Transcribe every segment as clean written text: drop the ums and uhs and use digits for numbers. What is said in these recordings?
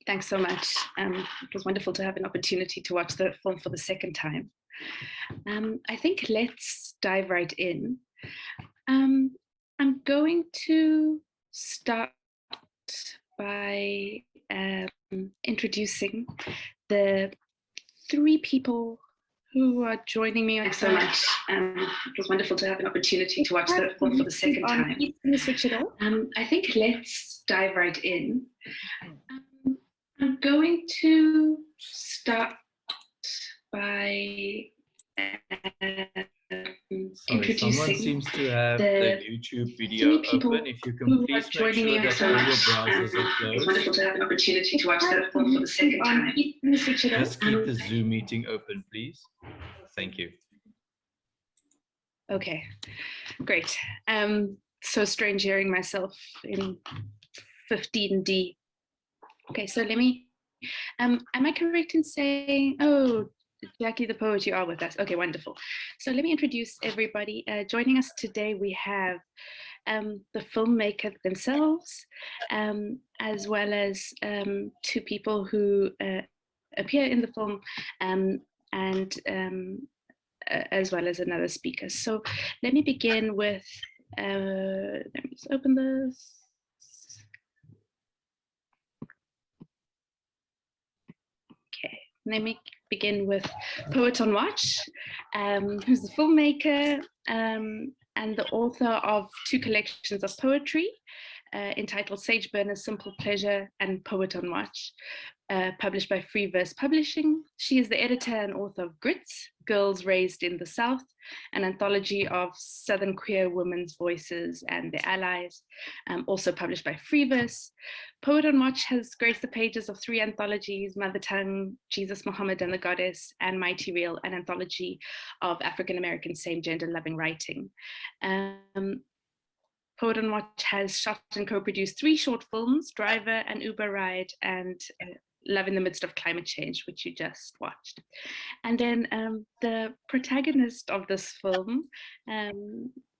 Thanks so much. It was wonderful to have an opportunity to watch the film for the second time. I think let's dive right in. I'm going to start by introducing the three people who are joining me. Thanks so much. It was wonderful to have an opportunity to watch the film for the second time. I think let's dive right in. I'm going to start by introducing. Someone seems to have the YouTube video open. If you can please make sure that all your browsers are closed. It's wonderful to have an opportunity to watch the film for the second time. Just keep the Zoom meeting open, please. Thank you. Okay, great. So strange hearing myself in 15D. Okay, so let me, am I correct in saying, oh, Jackie the poet, you are with us. Okay, wonderful. So let me introduce everybody. Joining us today, we have the filmmaker themselves, as well as two people who appear in the film, and as well as another speaker. So let me begin with, let me just open this. Okay, let me begin with Poet on Watch, who's the filmmaker and the author of two collections of poetry entitled Sage Burner's Simple Pleasure and Poet on Watch, published by Free Verse Publishing. She is the editor and author of Grits, Girls Raised in the South, an anthology of Southern queer women's voices and their allies, also published by Free Verse. Poet on Watch has graced the pages of three anthologies: Mother Tongue, Jesus, Muhammad and the Goddess, and Mighty Real, an anthology of African-American same-gender loving writing. Poet on Watch has shot and co-produced three short films, Driver and Uber Ride, and Love in the Midst of Climate Change, which you just watched. And then the protagonist of this film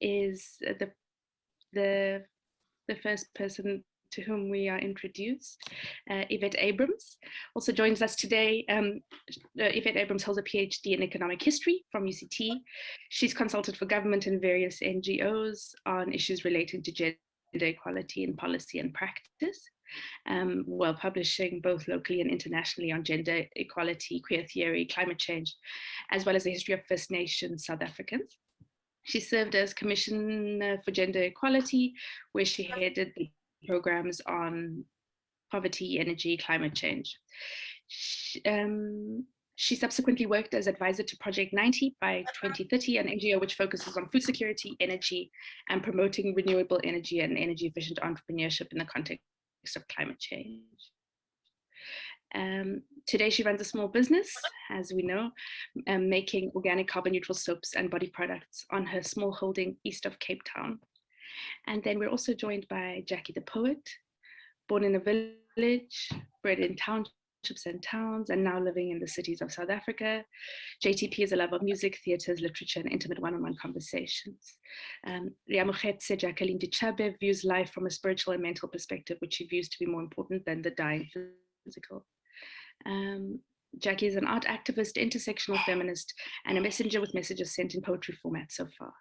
is the first person to whom we are introduced, Yvette Abrams, also joins us today. Yvette Abrams holds a PhD in economic history from UCT. She's consulted for government and various NGOs on issues relating to gender equality in policy and practice, while publishing both locally and internationally on gender equality, queer theory, climate change, as well as the history of First Nations South Africans. She served as Commissioner for Gender Equality, where she headed the programs on poverty, energy, climate change. She subsequently worked as advisor to Project 90 by 2030, an NGO which focuses on food security, energy, and promoting renewable energy and energy efficient entrepreneurship in the context of climate change. Today she runs a small business, as we know, making organic carbon neutral soaps and body products on her small holding east of Cape Town. And then we're also joined by Jackie the poet, born in a village, bred in townships and towns, and now living in the cities of South Africa. JTP is a love of music, theatres, literature, and intimate one-on-one conversations. Riamogetse Jacqueline Dichabe views life from a spiritual and mental perspective, which she views to be more important than the dying physical. Jackie is an art activist, intersectional feminist, and a messenger with messages sent in poetry format so far.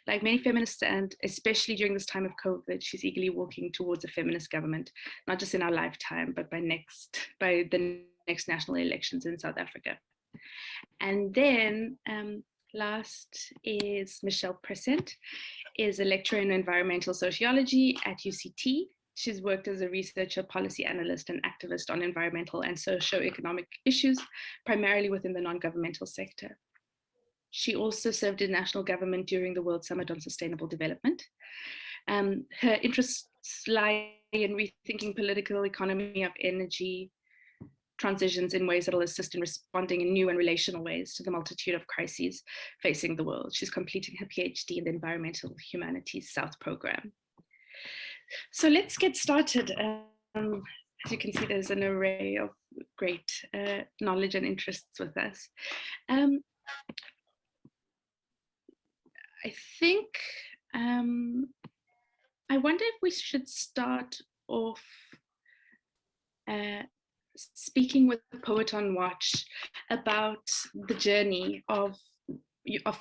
Like many feminists, and especially during this time of COVID, she's eagerly walking towards a feminist government, not just in our lifetime, but by the next national elections in South Africa. And then last is Michelle Present, is a lecturer in environmental sociology at UCT. She's worked as a researcher, policy analyst, and activist on environmental and socio-economic issues, primarily within the non-governmental sector. She also served in national government during the World Summit on Sustainable Development. Her interests lie in rethinking political economy of energy transitions in ways that will assist in responding in new and relational ways to the multitude of crises facing the world. She's completing her PhD in the Environmental Humanities South program. So let's get started. As you can see, there's an array of great knowledge and interests with us. I think, I wonder if we should start off speaking with Poet on Watch about the journey of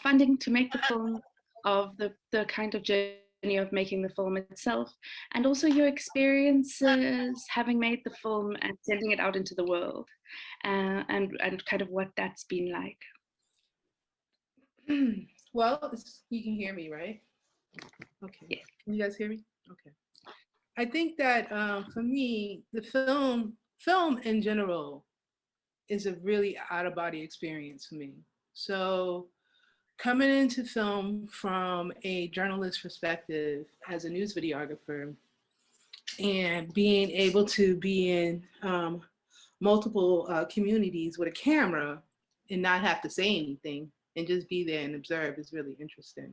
funding to make the film, of the kind of journey of making the film itself, and also your experiences having made the film and sending it out into the world, and kind of what that's been like. Well, you can hear me, right? Okay. Yes. Can you guys hear me? Okay. I think that for me, the film in general is a really out-of-body experience for me. So coming into film from a journalist perspective as a news videographer, and being able to be in multiple communities with a camera and not have to say anything and just be there and observe is really interesting.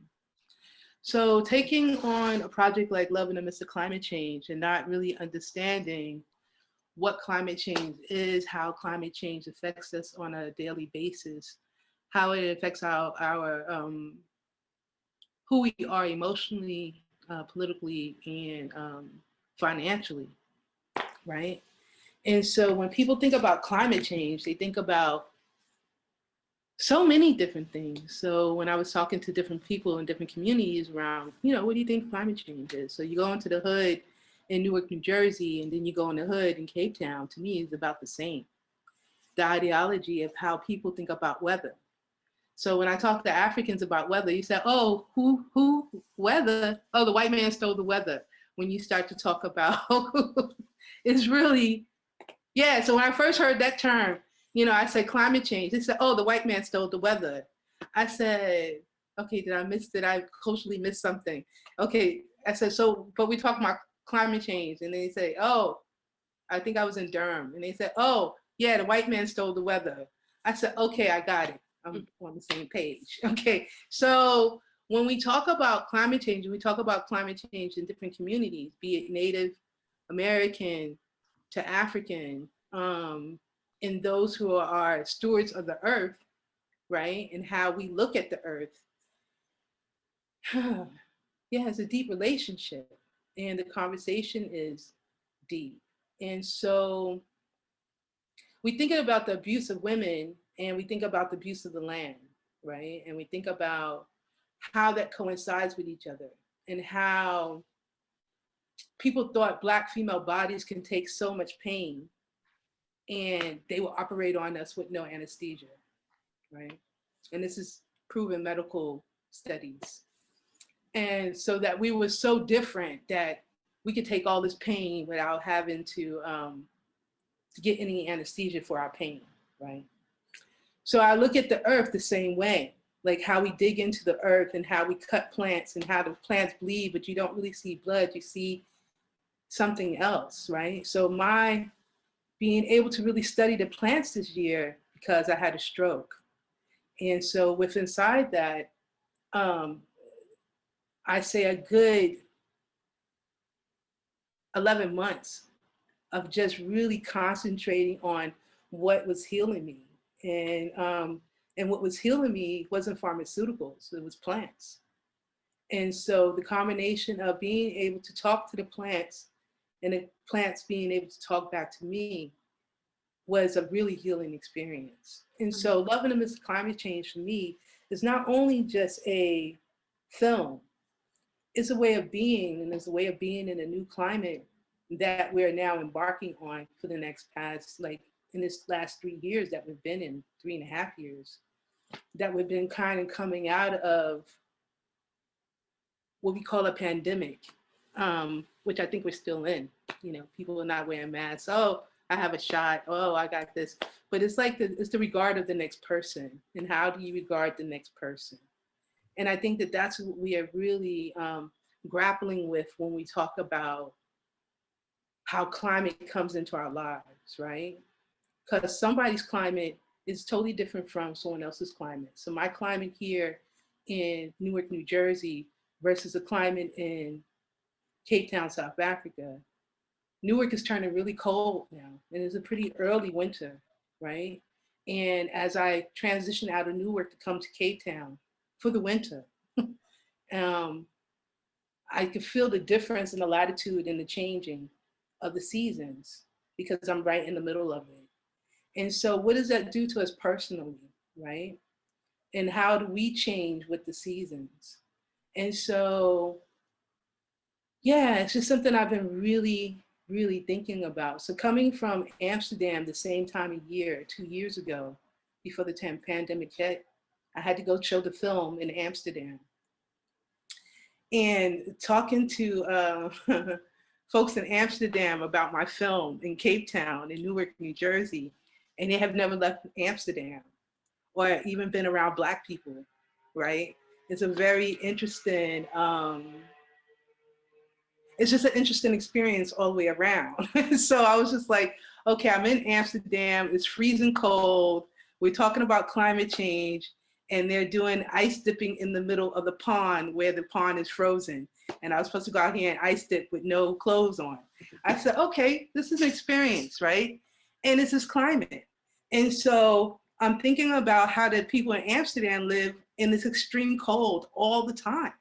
So taking on a project like Love in the Midst of Climate Change and not really understanding what climate change is, how climate change affects us on a daily basis, how it affects our who we are emotionally, politically, and financially, right? And so when people think about climate change, they think about so many different things. So when I was talking to different people in different communities around, what do you think climate change is? So you go into the hood in Newark, New Jersey, and then you go in the hood in Cape Town, to me is about the same. The ideology of how people think about weather. So when I talk to Africans about weather, you say, oh, who, weather? Oh, the white man stole the weather. When you start to talk about, it's really, yeah. So when I first heard that term, I said climate change. They said, oh, the white man stole the weather. I said, okay, did I culturally miss something? Okay, I said, so, but we talk about climate change. And they say, oh, I think I was in Durham. And they said, oh, yeah, the white man stole the weather. I said, okay, I got it. I'm on the same page. Okay, so when we talk about climate change, we talk about climate change in different communities, be it Native American to African, and those who are stewards of the earth, right? And how we look at the earth. Yeah, it's a deep relationship, and the conversation is deep. And so we think about the abuse of women, and we think about the abuse of the land, right? And we think about how that coincides with each other, and how people thought Black female bodies can take so much pain and they will operate on us with no anesthesia, right? And this is proven medical studies. And so that we were so different that we could take all this pain without having to get any anesthesia for our pain, right? So I look at the earth the same way, like how we dig into the earth and how we cut plants and how the plants bleed, but you don't really see blood, you see something else, right? So my being able to really study the plants this year because I had a stroke. And so with inside that, I say a good 11 months of just really concentrating on what was healing me. And what was healing me wasn't pharmaceuticals, it was plants. And so the combination of being able to talk to the plants and the plants being able to talk back to me was a really healing experience. And so Love in the Midst of Climate Change for me is not only just a film, it's a way of being, and it's a way of being in a new climate that we're now embarking on for the next past, like in this last 3 years that we've been in, 3.5 years, that we've been kind of coming out of what we call a pandemic, which I think we're still in. People are not wearing masks. Oh, I have a shot. Oh, I got this. But it's like it's the regard of the next person, and how do you regard the next person? And I think that that's what we are really grappling with when we talk about how climate comes into our lives, right? Because somebody's climate is totally different from someone else's climate. So my climate here in Newark, New Jersey versus the climate in Cape Town, South Africa. Newark is turning really cold now, and it's a pretty early winter, right? And as I transition out of Newark to come to Cape Town for the winter, I could feel the difference in the latitude and the changing of the seasons, because I'm right in the middle of it. And so what does that do to us personally, right? And how do we change with the seasons? And so, yeah, it's just something I've been really, really thinking about. So coming from Amsterdam the same time of year, 2 years ago, before the pandemic hit, I had to go show the film in Amsterdam. And talking to folks in Amsterdam about my film in Cape Town, in Newark, New Jersey, and they have never left Amsterdam or even been around Black people, right? It's a very interesting, it's just an interesting experience all the way around. So I was just like, okay, I'm in Amsterdam, it's freezing cold, we're talking about climate change, and they're doing ice dipping in the middle of the pond where the pond is frozen. And I was supposed to go out here and ice dip with no clothes on. I said, okay, this is an experience, right? And it's this climate. And so I'm thinking about how the people in Amsterdam live in this extreme cold all the time,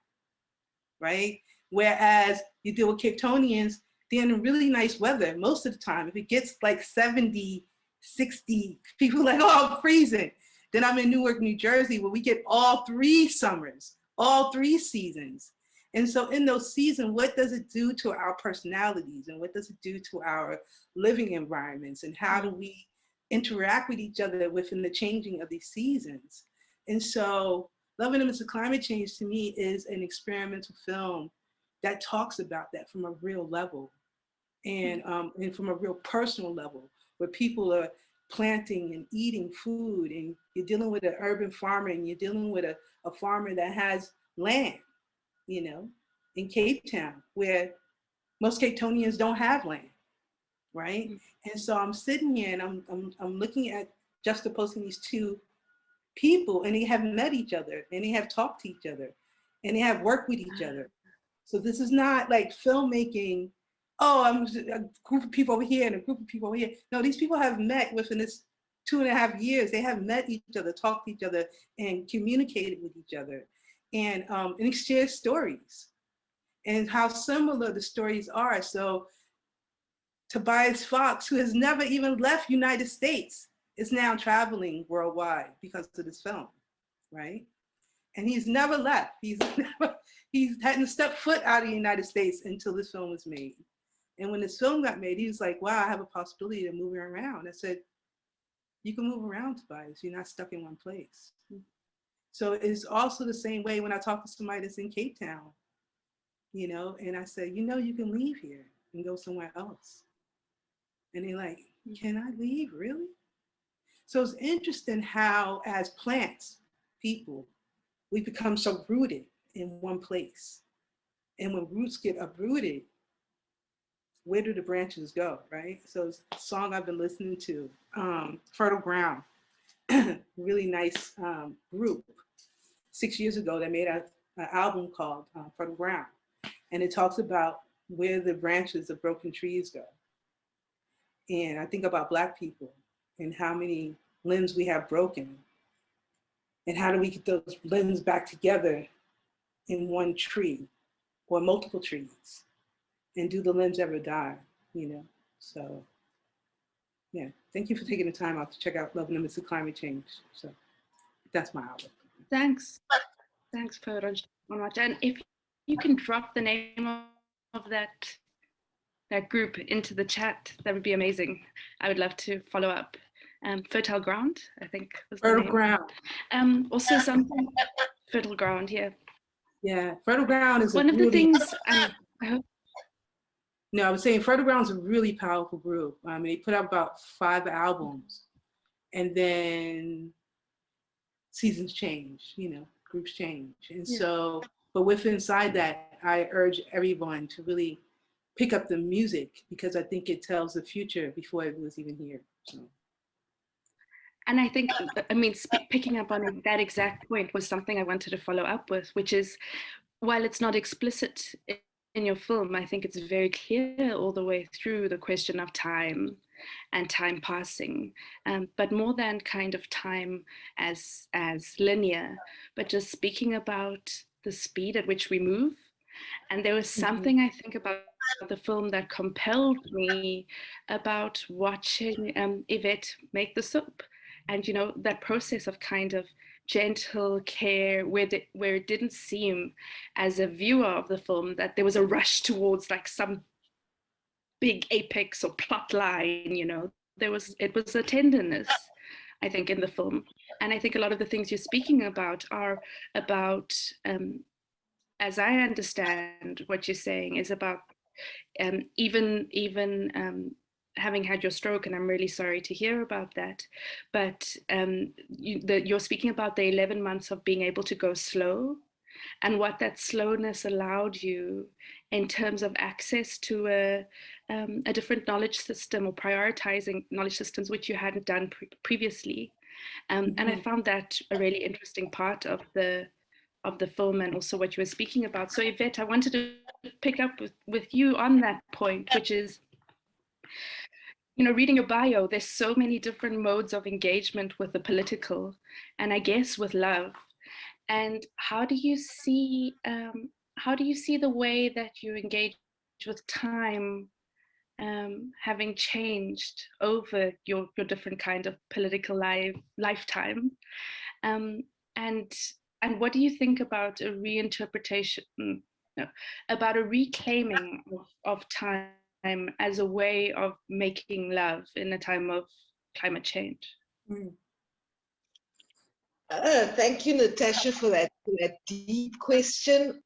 right? Whereas you deal with Cape Townians, they're in really nice weather most of the time. If it gets like 70, 60, people are like, oh, I'm freezing. Then I'm in Newark, New Jersey, where we get all 3 summers, all 3 seasons. And so in those seasons, what does it do to our personalities? And what does it do to our living environments? And how do we interact with each other within the changing of these seasons? And so Loving Amidst the Climate Change to me is an experimental film that talks about that from a real level and from a real personal level, where people are planting and eating food, and you're dealing with an urban farmer, and you're dealing with a farmer that has land, you know, in Cape Town, where most Cape Townians don't have land, right? And so I'm sitting here and I'm looking at juxtaposing these 2 people, and they have met each other, and they have talked to each other, and they have worked with each other. So this is not like filmmaking, oh, I'm a group of people over here and a group of people over here. No, these people have met within this 2.5 years. They have met each other, talked to each other, and communicated with each other, and shared stories, and how similar the stories are. So Tobias Fox, who has never even left United States, is now traveling worldwide because of this film, right? And he's never left. He hadn't stepped foot out of the United States until this film was made. And when this film got made, he was like, wow, I have a possibility of moving around. I said, you can move around, Tobias. You're not stuck in one place. So it's also the same way when I talk to somebody that's in Cape Town, you know, and I say, you know, you can leave here and go somewhere else. And they're like, can I leave, really? So it's interesting how, as plants, people, we become so rooted in one place. And when roots get uprooted, where do the branches go, right? So it's a song I've been listening to, Fertile Ground, really nice group 6 years ago that made an album called Fertile Ground. And it talks about where the branches of broken trees go. And I think about Black people and how many limbs we have broken, and how do we get those limbs back together in one tree or multiple trees, and do the limbs ever die, you know? So yeah, thank you for taking the time out to check out Loving Amidst the Climate Change. So that's my outlook. Thanks for Raj. And if you can drop the name of that group into the chat, that would be amazing. I would love to follow up. Fertile Ground, I think was the name. Fertile Ground. Also something, Fertile Ground, yeah. Yeah, Fertile Ground is one of the things, I hope. No, I was saying Fertile Ground is a really powerful group. I mean, they put out about 5 albums, and then seasons change, you know, groups change. And so, but within inside that, I urge everyone to really pick up the music, because I think it tells the future before it was even here. So. And I think, I mean, picking up on that exact point was something I wanted to follow up with, which is, while it's not explicit in your film, I think it's very clear all the way through the question of time and time passing, but more than kind of time as linear, but just speaking about the speed at which we move, And there was something I think about the film that compelled me about watching Yvette make the soup. And, you know, that process of kind of gentle care where it didn't seem as a viewer of the film that there was a rush towards like some big apex or plot line, you know. It was a tenderness, I think, in the film. And I think a lot of the things you're speaking about are about, as I understand what you're saying, is about even having had your stroke, and I'm really sorry to hear about that. But you're speaking about the 11 months of being able to go slow, and what that slowness allowed you in terms of access to a different knowledge system, or prioritizing knowledge systems which you hadn't done previously. And I found that a really interesting part of the film, and also what you were speaking about. So Yvette, I wanted to pick up with you on that point, which is, you know, reading your bio, there's so many different modes of engagement with the political, and I guess with love. And how do you see the way that you engage with time having changed over your different kind of political lifetime? Um, and what do you think about a reinterpretation, no, about a reclaiming of time as a way of making love in a time of climate change? Thank you, Natasha, for that deep question.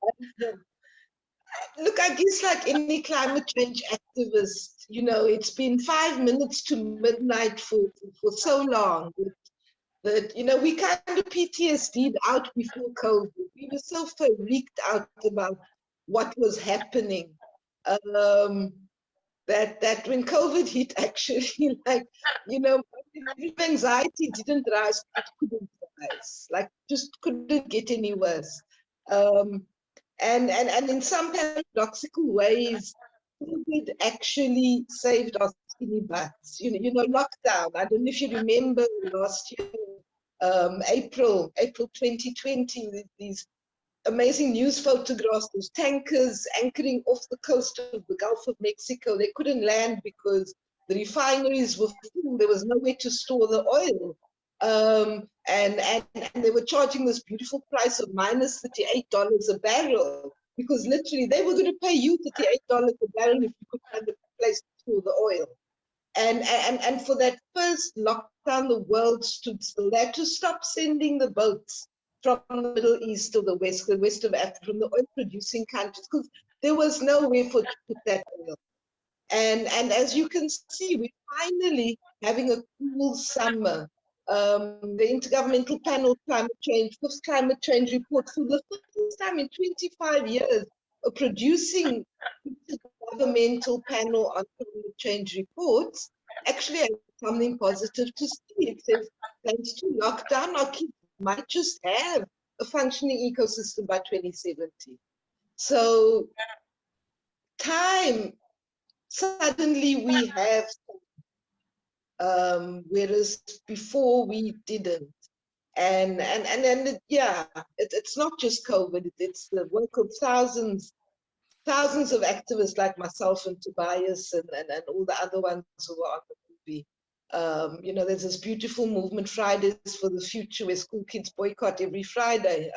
Look, I guess like any climate change activist, you know, it's been 5 minutes to midnight for so long that, you know, we kind of PTSD'd out before COVID. We were so freaked out about what was happening that when COVID hit, actually, like, you know, anxiety didn't rise, it couldn't rise, like just couldn't get any worse. And in some paradoxical ways, COVID actually saved our skinny butts. You know, lockdown. I don't know if you remember last year, April 2020, these amazing news photographs, those tankers anchoring off the coast of the Gulf of Mexico. They couldn't land because the refineries were full. There was nowhere to store the oil. And they were charging this beautiful price of minus $38 a barrel, because literally they were going to pay you $38 a barrel if you could find a place to store the oil. And for that first lockdown, the world stood still. They had to stop sending the boats from the Middle East or the west of Africa, from the oil-producing countries, because there was nowhere to put that oil. And as you can see, we're finally having a cool summer. The Intergovernmental Panel Climate Change, fifth climate change report, for the first time in 25 years, of producing Intergovernmental Panel on Climate Change reports, actually has something positive to see. It says, thanks to lockdown, our kids might just have a functioning ecosystem by 2070. So time, suddenly we have, whereas before we didn't. And yeah, it's not just COVID, it's the work of thousands of activists like myself and Tobias and all the other ones who are on the movie. You know, there's this beautiful movement, Fridays for the Future, where school kids boycott every Friday,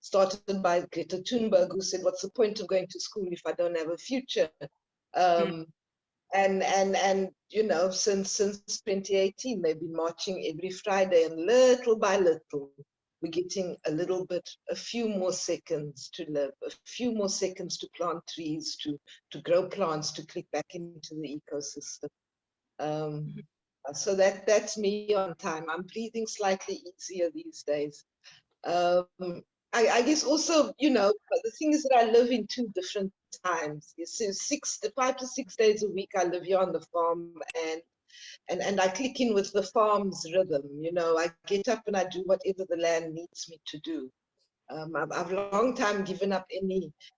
started by Greta Thunberg, who said, what's the point of going to school if I don't have a future? And you know, since 2018, they've been marching every Friday, and little by little, we're getting a few more seconds to live, a few more seconds to plant trees, to grow plants, to click back into the ecosystem. So that's me on time. I'm breathing slightly easier these days. I guess also, you know, the thing is that I live in 2 different times. So 5 to 6 days a week I live here on the farm, and I click in with the farm's rhythm. You know, I get up and I do whatever the land needs me to do. I've a long time given up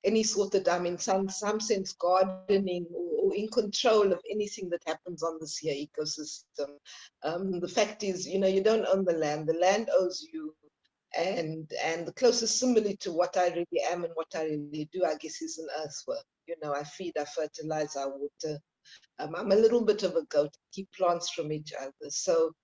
any sort of, I mean, some sense gardening or in control of anything that happens on this here ecosystem. The fact is, you know, you don't own the land owes you. And the closest simile to what I really am and what I really do, I guess, is an earthworm. You know, I feed, I fertilize, I water. I'm a little bit of a goat, keep plants from each other. So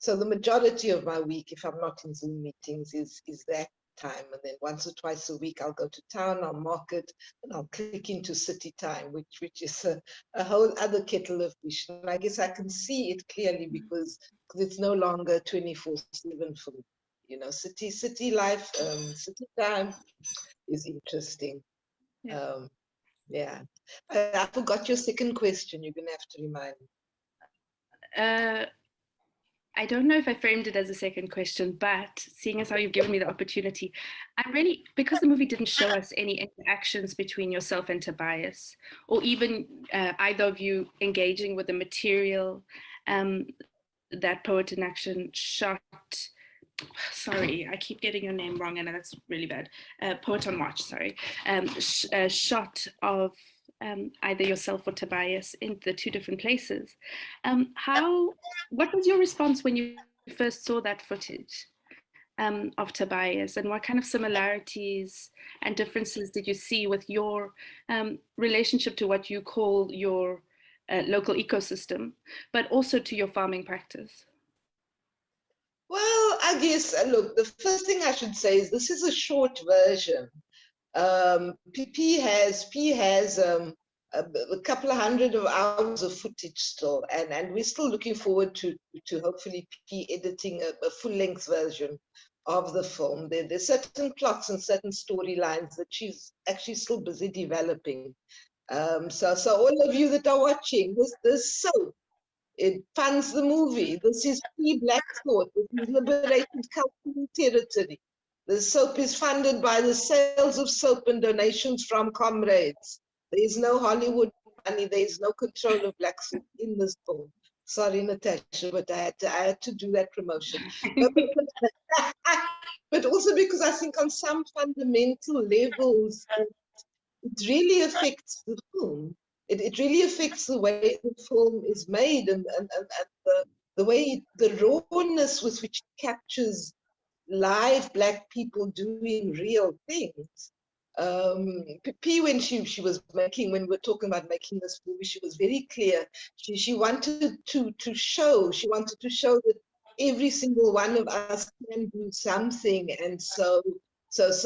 the majority of my week, if I'm not in Zoom meetings, is that time. And then once or twice a week, I'll go to town, I'll market, and I'll click into city time, which is a whole other kettle of fish. And I guess I can see it clearly because it's no longer 24/7 for me. You know, city life, city time is interesting. Yeah. Yeah. I forgot your second question. You're going to have to remind me. I don't know if I framed it as a second question, but seeing as how you've given me the opportunity, I'm really, because the movie didn't show us any interactions between yourself and Tobias, or even either of you engaging with the material that Poet in Action shot. Sorry, I keep getting your name wrong, and that's really bad. Poet on March, sorry. Shot of either yourself or Tobias in the two different places. What was your response when you first saw that footage of Tobias, and what kind of similarities and differences did you see with your relationship to what you call your local ecosystem, but also to your farming practice? Well, I guess, look, the first thing I should say is this is a short version. P has a couple of hundred of hours of footage still, and we're still looking forward to hopefully P editing a full-length version of the film. There's certain plots and certain storylines that she's actually still busy developing. So all of you that are watching, this soap, it funds the movie. This is P Black Thought. This is liberated cultural territory. The soap is funded by the sales of soap and donations from comrades. There is no Hollywood money. There is no control of Black Soap in this film. Sorry, Natasha, but I had to do that promotion. But also because I think on some fundamental levels, it really affects the film. It really affects the way the film is made and the way, the rawness with which it captures live Black people doing real things. P, when she was making, when we were talking about making this movie, she was very clear. She wanted to show that every single one of us can do something, and so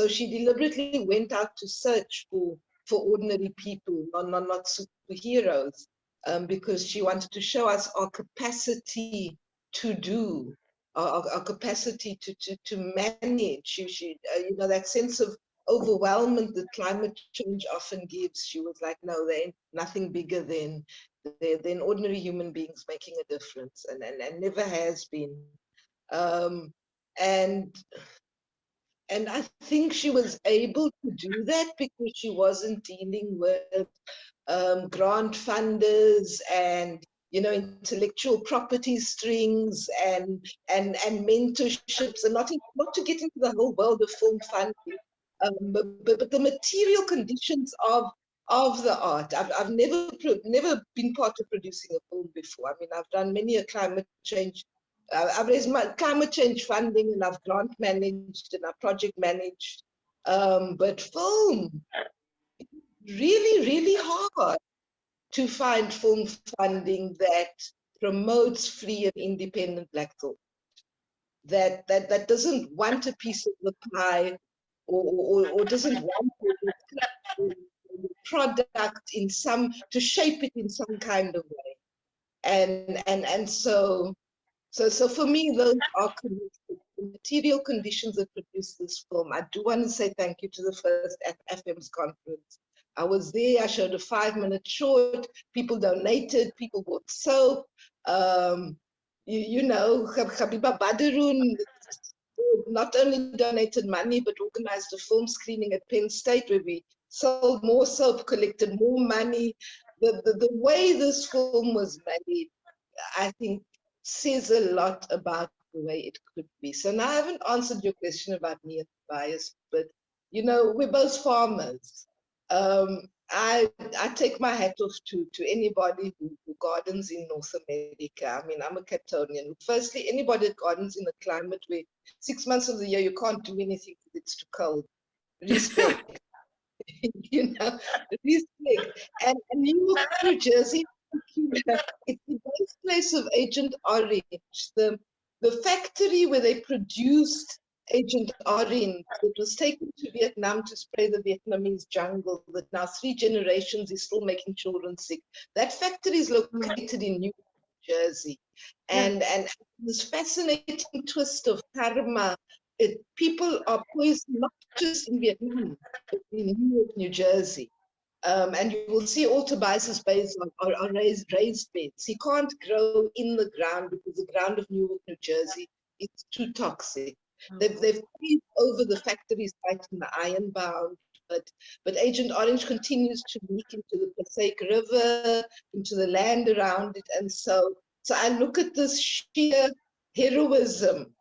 she deliberately went out to search for ordinary people, not superheroes, because she wanted to show us our capacity to do, our capacity to manage. You know, that sense of overwhelmment that climate change often gives. She was like, no, there ain't nothing bigger than ordinary human beings making a difference, and never has been. And I think she was able to do that because she wasn't dealing with grant funders and, you know, intellectual property strings and mentorships, and not to get into the whole world of film funding, but the material conditions of the art. I've never been part of producing a film before. I mean, I've done many a climate change. I've raised my climate change funding, and I've grant managed and I've project managed. But film, really, really hard to find film funding that promotes free and independent Black thought, that doesn't want a piece of the pie, or doesn't want the product in some, to shape it in some kind of way. And so for me, those are the material conditions that produce this film. I do want to say thank you to the first Afems conference. I was there, I showed a 5-minute short, people donated, people bought soap. You know, Habiba Badarun not only donated money, but organized a film screening at Penn State where we sold more soap, collected more money. The way this film was made, I think, says a lot about the way it could be. So now I haven't answered your question about me and Tobias, but, you know, we're both farmers. I take my hat off to anybody who gardens in North America. I mean, I'm a Catonian. Firstly, anybody that gardens in a climate where 6 months of the year you can't do anything because it's too cold. Respect. You know, respect. And New York, New Jersey, it's the birthplace of Agent Orange. The factory where they produced Agent Orange that was taken to Vietnam to spray the Vietnamese jungle, that now 3 generations is still making children sick. That factory is located in New Jersey. And this fascinating twist of karma, people are poisoned not just in Vietnam, but in New York, New Jersey. And you will see all Tobias beds are raised beds. He can't grow in the ground because the ground of New York, New Jersey is too toxic. They've paved over the factory site in the Ironbound, but Agent Orange continues to leak into the Passaic River, into the land around it, and so I look at this sheer heroism.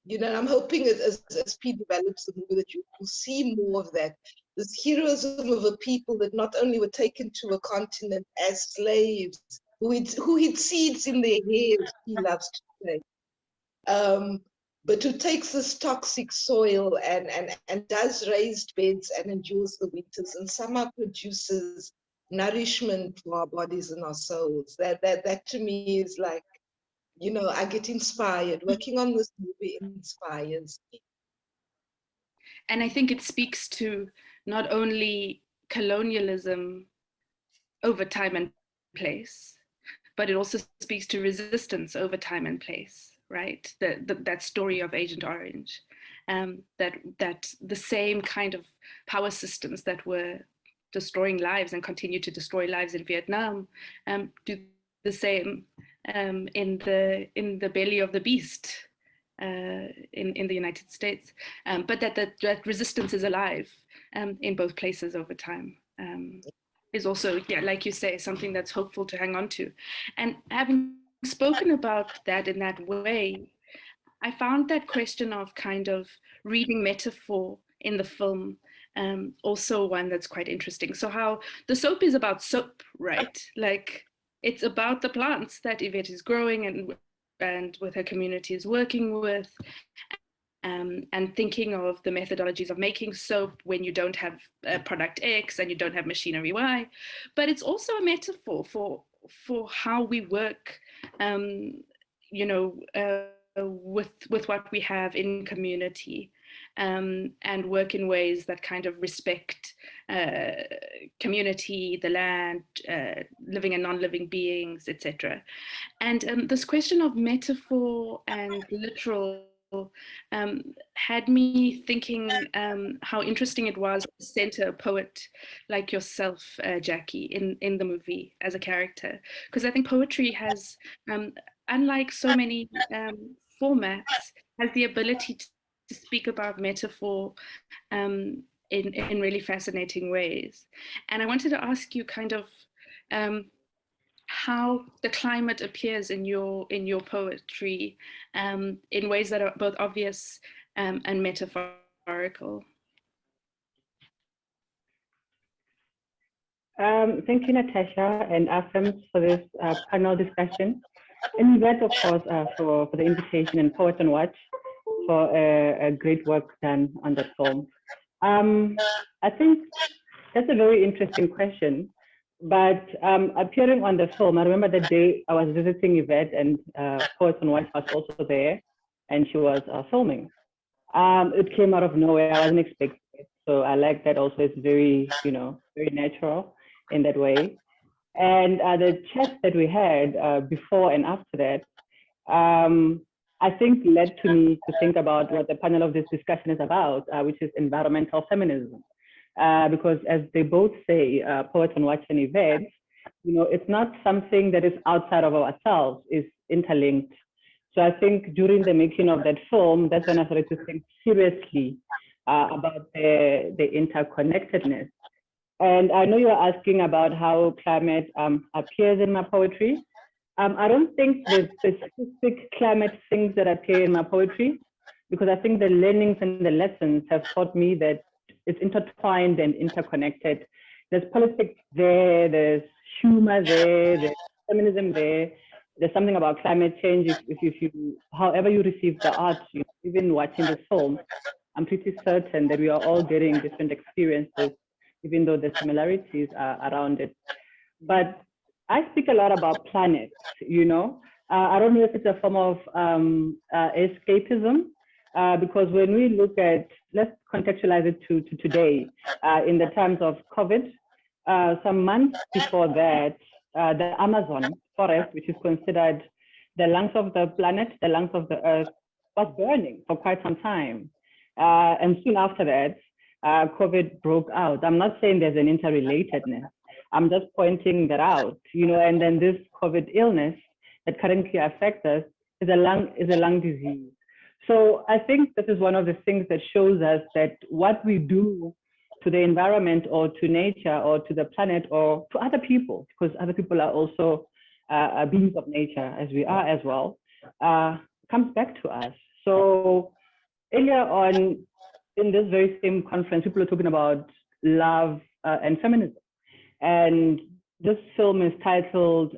You know, I'm hoping as P develops the movie that you will see more of that. This heroism of a people that not only were taken to a continent as slaves, who hid seeds in their hair, as he loves to say, but who takes this toxic soil and does raised beds and endures the winters and somehow produces nourishment for our bodies and our souls. That to me is like, you know, I get inspired. Working on this movie inspires me. And I think it speaks to not only colonialism over time and place, but it also speaks to resistance over time and place, right? That story of Agent Orange, that the same kind of power systems that were destroying lives and continue to destroy lives in Vietnam do the same in the belly of the beast in the United States, but that resistance is alive in both places over time. Is also, yeah, like you say, something that's hopeful to hang on to. And having spoken about that in that way, I found that question of kind of reading metaphor in the film also one that's quite interesting. So how the soap is about soap, right? Like it's about the plants that Yvette is growing and with her community is working with, and thinking of the methodologies of making soap when you don't have product X and you don't have machinery Y. But it's also a metaphor for how we work, you know, with what we have in community, and work in ways that kind of respect community, the land, living and non-living beings, etc. And this question of metaphor and literal had me thinking how interesting it was to center a poet like yourself, Jackie, in the movie as a character, because I think poetry has, unlike so many formats, has the ability to speak about metaphor in really fascinating ways. And I wanted to ask you kind of how the climate appears in your poetry in ways that are both obvious and metaphorical. Thank you, Natasha and Afems, for this panel discussion. And Yvette, of course, for the invitation, and Poets on Watch for a great work done on that film. I think that's a very interesting question. But appearing on the film, I remember the day I was visiting Yvette, and Poets on Watch was also there, and she was filming. It came out of nowhere. I wasn't expecting it. So I like that also. It's very, you know, very natural in that way. And the chats that we had before and after that, I think led to me to think about what the panel of this discussion is about, which is environmental feminism. Because as they both say, Poets on Watch and Yvette, you know, it's not something that is outside of ourselves, it's interlinked. So I think during the making of that film, that's when I started to think seriously about the interconnectedness. And I know you're asking about how climate appears in my poetry. I don't think there's specific climate things that appear in my poetry, because I think the learnings and the lessons have taught me that it's intertwined and interconnected there's politics there, there's humor there, there's feminism there. There's something about climate change. If you, however you receive the art, even watching the film, I'm pretty certain that we are all getting different experiences, even though the similarities are around it. But I speak a lot about planets, I don't know if it's a form of escapism, because when we look at, let's contextualize it to today, in the terms of COVID, some months before that, the Amazon forest, which is considered the lungs of the planet, the lungs of the earth, was burning for quite some time. And soon after that, COVID broke out. I'm not saying there's an interrelatedness. I'm just pointing that out, and then this COVID illness that currently affects us is a lung disease. So I think this is one of the things that shows us that what we do to the environment or to nature or to the planet or to other people, because other people are also beings of nature as we are as well, comes back to us. So earlier on in this very same conference, people are talking about love and feminism. And this film is titled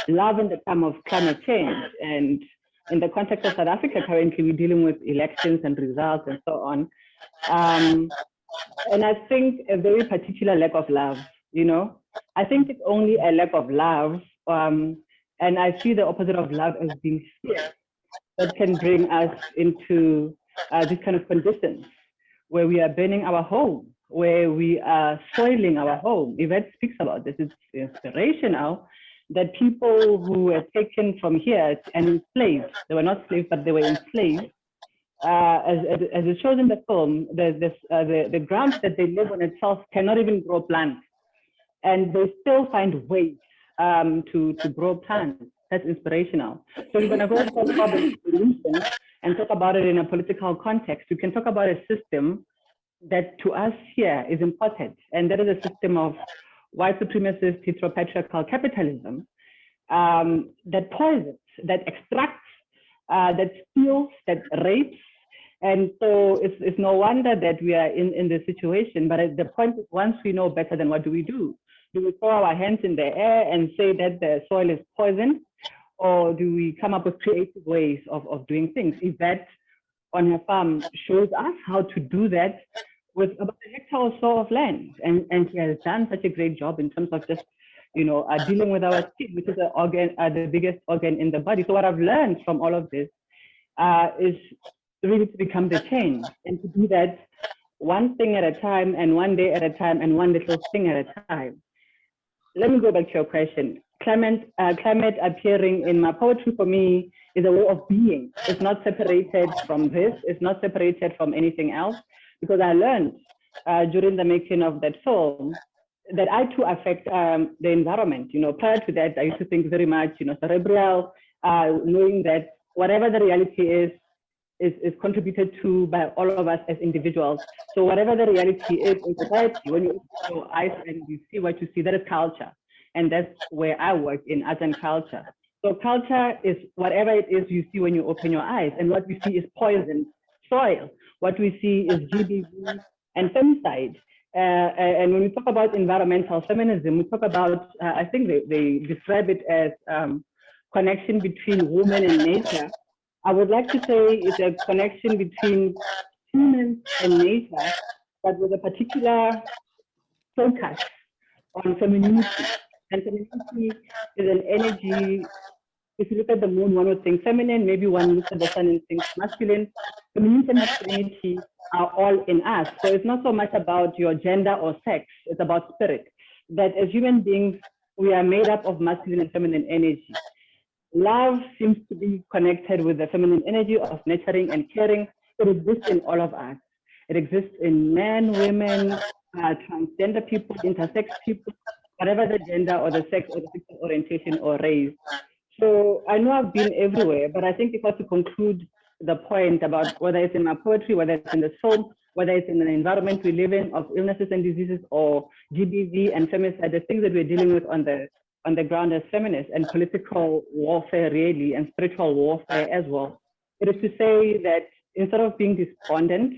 Love in the Time of Climate Change. And in the context of South Africa, currently we're dealing with elections and results and so on. And I think a very particular lack of love, I think it's only a lack of love. And I see the opposite of love as being fear that can bring us into these kind of conditions where we are burning our home, where we are soiling our home. Yvette speaks about this. It's inspirational that people who were taken from here and enslaved, they were not slaves, but they were enslaved, as it shows in the film, the ground that they live on itself cannot even grow plants. And they still find ways to grow plants. That's inspirational. So we're going to go talk about the solution and talk about it in a political context. We can talk about a system that to us here is important, and that is a system of white supremacist heteropatriarchal capitalism that poisons, that extracts, that steals, that rapes. And so it's no wonder that we are in this situation. But the point is, once we know better, then what do we do? Do we throw our hands in the air and say that the soil is poisoned? Or do we come up with creative ways of doing things? Yvette on her farm shows us how to do that with about a hectare or so of land. And she has done such a great job in terms of just, dealing with our skin, which is the biggest organ in the body. So what I've learned from all of this is really to become the change, and to do that one thing at a time, and one day at a time, and one little thing at a time. Let me go back to your question. Climate appearing in my poetry for me is a way of being. It's not separated from this. It's not separated from anything else, because I learned during the making of that film that I too affect the environment. Prior to that, I used to think very much, cerebral, knowing that whatever the reality is contributed to by all of us as individuals. So whatever the reality is in society, when you open your eyes and you see what you see, that is culture. And that's where I work, in art and culture. So culture is whatever it is you see when you open your eyes. And what we see is poisoned soil. What we see is GBV and femicide. And when we talk about environmental feminism, we talk about, I think they describe it as connection between women and nature. I would like to say it's a connection between humans and nature, but with a particular focus on femininity. And femininity is an energy. If you look at the moon, one would think feminine. Maybe one looks at the sun and thinks masculine. Femininity and masculinity are all in us. So it's not so much about your gender or sex. It's about spirit. That as human beings, we are made up of masculine and feminine energy. Love seems to be connected with the feminine energy of nurturing and caring. It exists in all of us. It exists in men, women, transgender people, intersex people, whatever the gender or the sex or the sexual orientation or race. So I know I've been everywhere, but I think if I was to conclude the point about whether it's in my poetry, whether it's in the film, whether it's in an environment we live in of illnesses and diseases or GBV and femicide, the things that we're dealing with on the ground as feminists, and political warfare really, and spiritual warfare as well. It is to say that instead of being despondent,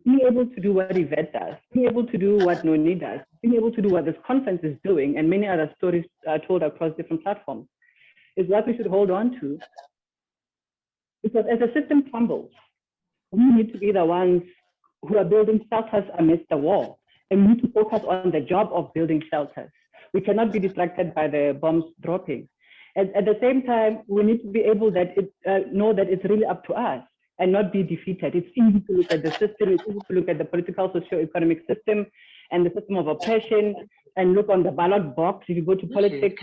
being able to do what Yvette does, being able to do what Noni does, being able to do what this conference is doing, and many other stories told across different platforms, is what we should hold on to. Because as the system crumbles, we need to be the ones who are building shelters amidst the war, and we need to focus on the job of building shelters. We cannot be distracted by the bombs dropping. At the same time, we need to be able that know that it's really up to us and not be defeated. It's easy to look at the system, it's easy to look at the political, socio-economic system and the system of oppression and look on the ballot box if you go to politics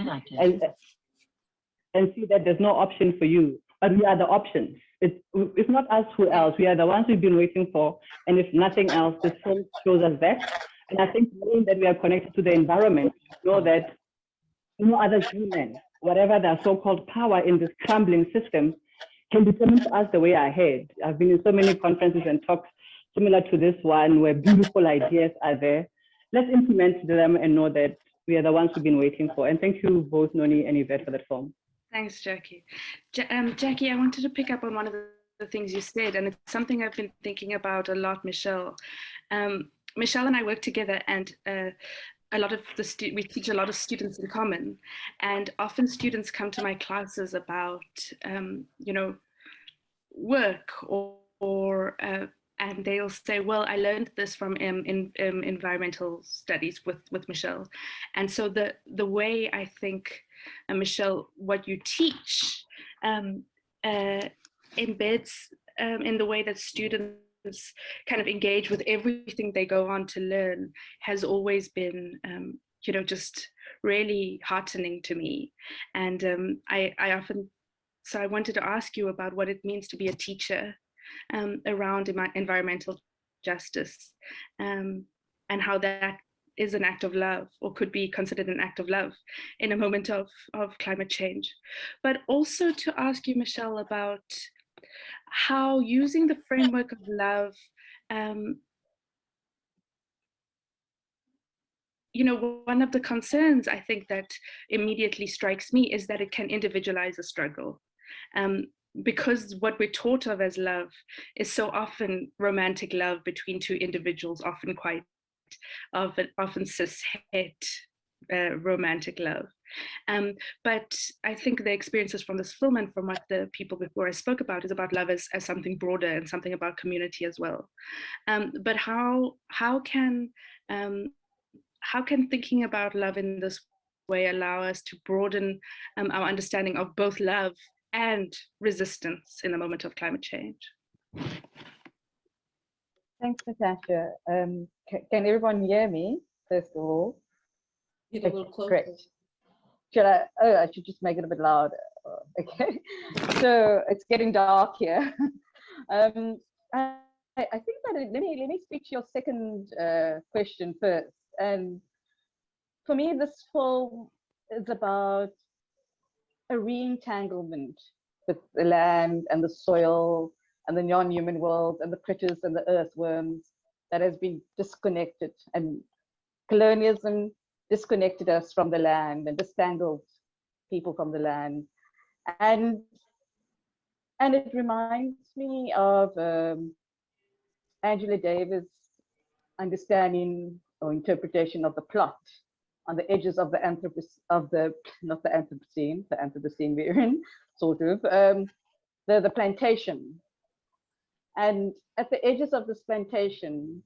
and see that there's no option for you. But we are the options. It's not us, who else. We are the ones we've been waiting for. And if nothing else, this film shows us that. And I think knowing that we are connected to the environment, know that no other human, whatever their so-called power in this crumbling system, can determine to us the way ahead. I've been in so many conferences and talks similar to this one where beautiful ideas are there. Let's implement them and know that we are the ones we've been waiting for. And thank you both, Noni and Yvette, for that film. Thanks, Jackie. Jackie, I wanted to pick up on one of the things you said, and it's something I've been thinking about a lot, Michelle. Michelle and I work together, and a lot of we teach a lot of students in common, and often students come to my classes about, you know, work or and they'll say, well, I learned this from environmental studies with Michelle. And so the way I think, Michelle, what you teach embeds in the way that students kind of engage with everything they go on to learn has always been, you know, just really heartening to me. And I often, so I wanted to ask you about what it means to be a teacher around environmental justice, and how that is an act of love, or could be considered an act of love in a moment of climate change. But also to ask you, Michelle, about how using the framework of love, you know, one of the concerns I think that immediately strikes me is that it can individualize a struggle. Because what we're taught of as love is so often romantic love between two individuals, often quite often cis-het romantic love. But I think the experiences from this film and from what the people before I spoke about is about love as something broader and something about community as well. But how can thinking about love in this way allow us to broaden our understanding of both love and resistance in the moment of climate change? Thanks, Natasha. Can everyone hear me, first of all? Get a little closer. Great. Should I? Oh, I should just make it a bit louder. Okay. So it's getting dark here. I think that let me speak to your second question first. And for me, this film is about a re-entanglement with the land and the soil and the non-human world and the critters and the earthworms that has been disconnected, and colonialism disconnected us from the land and distangled people from the land. And it reminds me of Angela Davis' understanding or interpretation of the plot on the edges of the not the Anthropocene we're in, sort of, the plantation. And at the edges of this plantation,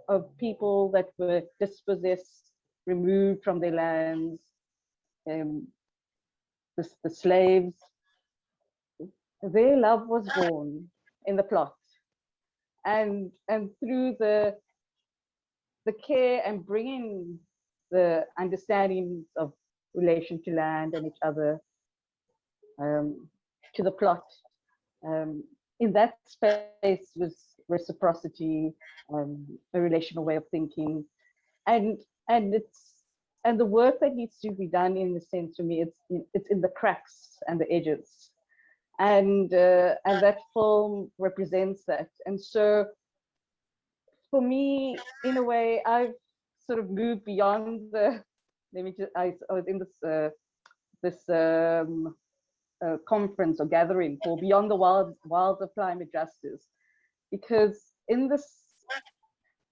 of people that were dispossessed, removed from their lands, the slaves, their love was born in the plot. And through the care and bringing the understanding of relation to land and each other to the plot, in that space was reciprocity, a relational way of thinking, and the work that needs to be done, in the sense, to me, it's in the cracks and the edges, and that film represents that. And so for me, in a way, I've sort of moved beyond the, I was in this conference or gathering called Beyond the Wilds of Climate Justice. because in this,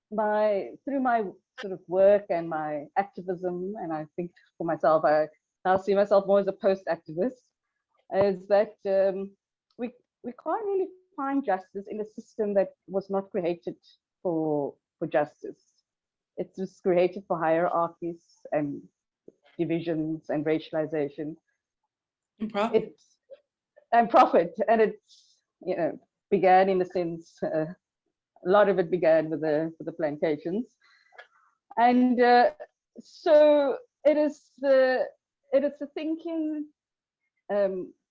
through my sort of work and my activism, and I think for myself, I now see myself more as a post-activist, is that we can't really find justice in a system that was not created for justice. It was created for hierarchies and divisions and racialization. And profit. And it's, you know, began in a sense, a lot of it began with the plantations. And so it is the thinking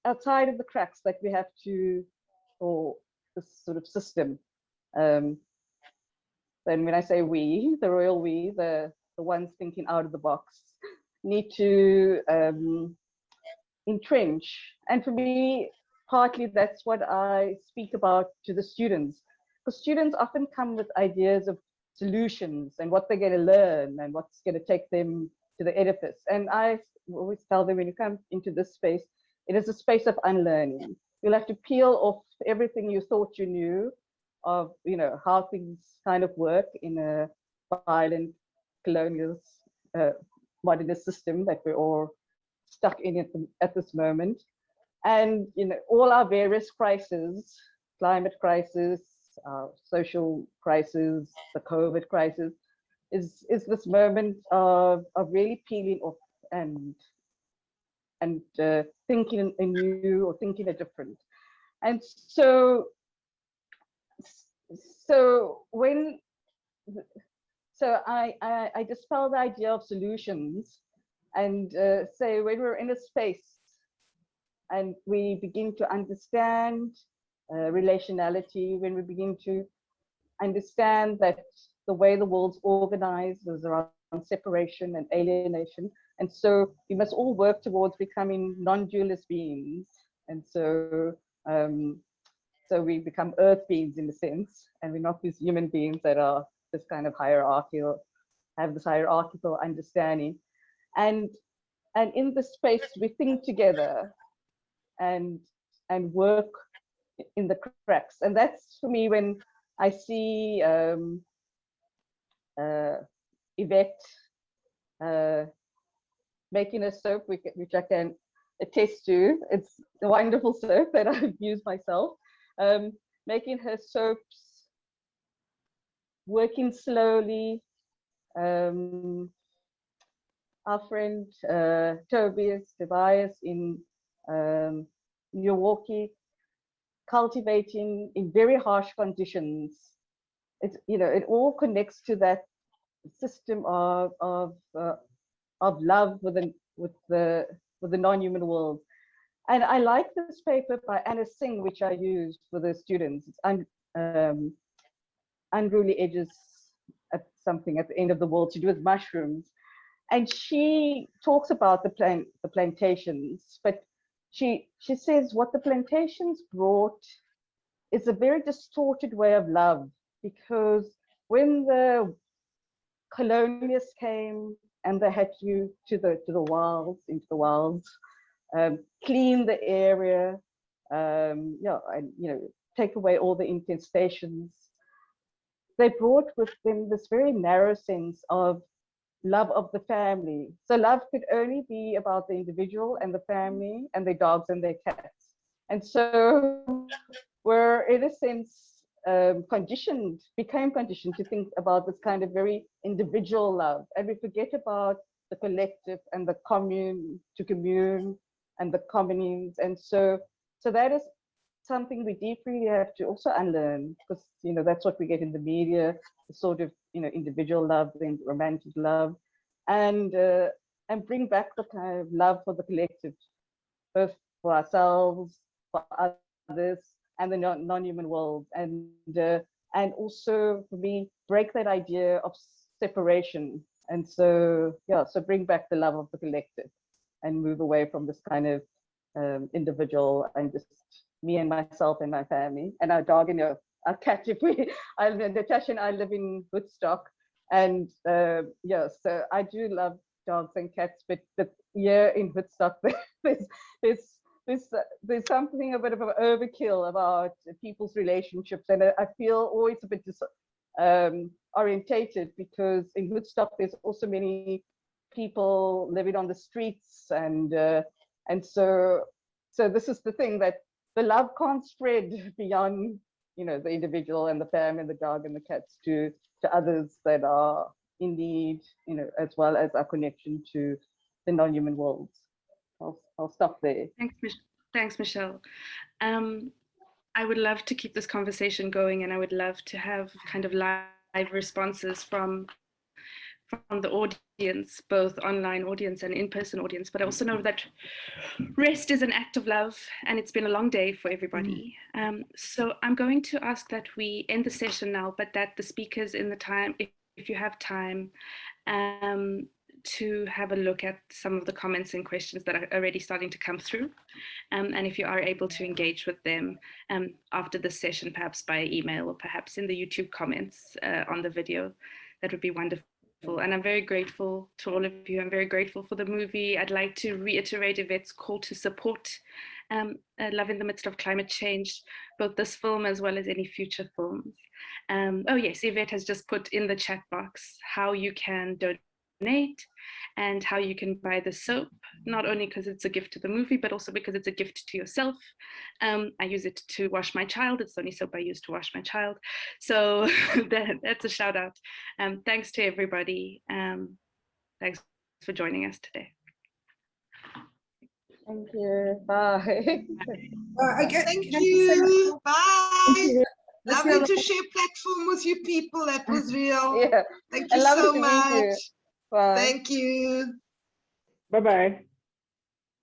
outside of the cracks that we have to, for this sort of system. Then when I say we, the royal we, the ones thinking out of the box, need to entrench. And for me, partly that's what I speak about to the students, because students often come with ideas of solutions and what they're going to learn and what's going to take them to the edifice. And I always tell them, when you come into this space, it is a space of unlearning. You'll have to peel off everything you thought you knew of, you know, how things kind of work in a violent, colonial, modernist system that we're all stuck in at this moment. And, you know, all our various crises, climate crisis, social crisis, the COVID crisis, is this moment of really peeling off and thinking anew or thinking a different. And so I dispel the idea of solutions and say, when we're in a space and we begin to understand relationality, when we begin to understand that the way the world's organized is around separation and alienation, and so we must all work towards becoming non-dualist beings. And so so we become earth beings in a sense, and we're not these human beings that are this kind of hierarchical, have this hierarchical understanding. And in this space, we think together and work in the cracks. And that's for me when I see Yvette making a soap, which I can attest to. It's a wonderful soap that I've used myself. Making her soaps, working slowly. Our friend Tobias in Milwaukee, cultivating in very harsh conditions. It's, you know, it all connects to that system of love with the non-human world. And I like this paper by Anna Singh, which I used for the students. It's Unruly Edges at something at the end of the world to do with mushrooms. And she talks about the plantations, but she says what the plantations brought is a very distorted way of love, because when the colonialists came and they had you to the wilds, into the wilds, clean the area, and you know, take away all the infestations. They brought with them this very narrow sense of love of the family. So love could only be about the individual and the family and their dogs and their cats. And so we're in a sense became conditioned to think about this kind of very individual love. And we forget about the collective and the commune to commune and the communings. And so that is something we deeply have to also unlearn, because, you know, that's what we get in the media, the sort of, you know, individual love and romantic love, and bring back the kind of love for the collective, both for ourselves, for others, and the non-human world, and also for me, break that idea of separation. And so bring back the love of the collective and move away from this kind of individual and just me and myself and my family and our dog and our cat. Natasha and I live in Woodstock, and so I do love dogs and cats, but here in Woodstock there's there's something a bit of an overkill about people's relationships, and I feel always a bit orientated, because in Woodstock there's also many people living on the streets, and so this is the thing, that the love can't spread beyond, you know, the individual and the family and the dog and the cats to others that are in need, you know, as well as our connection to the non-human worlds. I'll stop there. Thanks, Michelle. I would love to keep this conversation going, and I would love to have kind of live responses from the audience, both online audience and in-person audience. But I also know that rest is an act of love, and it's been a long day for everybody. So I'm going to ask that we end the session now, but that the speakers in the time, if you have time, to have a look at some of the comments and questions that are already starting to come through. And if you are able to engage with them after the session, perhaps by email or perhaps in the YouTube comments on the video, that would be wonderful. And I'm very grateful to all of you. I'm very grateful for the movie. I'd like to reiterate Yvette's call to support Love in the Midst of Climate Change, both this film as well as any future films. Oh yes, Yvette has just put in the chat box how you can donate and how you can buy the soap, not only because it's a gift to the movie, but also because it's a gift to yourself. I use it to wash my child. It's the only soap I use to wash my child. So that's a shout out. Thanks to everybody. Thanks for joining us today. Thank you. Bye. Thank you. Bye. Lovely to share platform with you people. That was real. Yeah. Thank you so much. Bye. Thank you. Bye-bye.